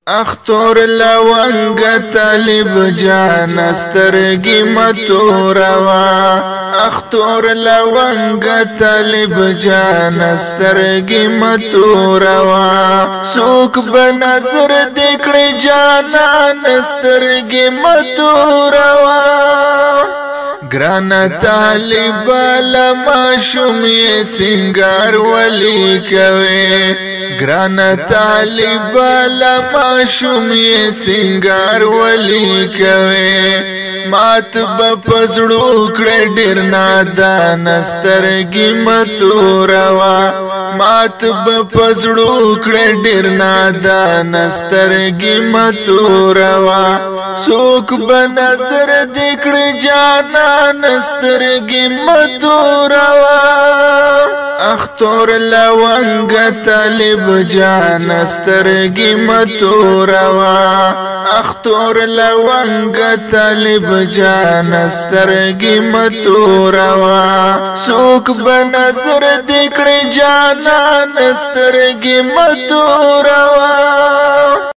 اختور لونگ طالب جان سترگی متوروا اختور لونگ طالب جان سترگی متوروا سوک بنظر دکڑی جانان سترگی متوروا گران طالب لما شمی سنگار ولی کوي گران طالب لما شمی سنگار ولی کوي مات بپزړو کړه ډیر نادان سترګي متوروا مات بپزړو کړه ډیر نادان سترګي متوروا سوک بنظر دکړه جانان سترګي متوروا اختور لونگ طالب جان سترگی متوروا اختور لونگ طالب جان سترگی متوروا سوک بنظر دکڑی جانان سترگی متوروا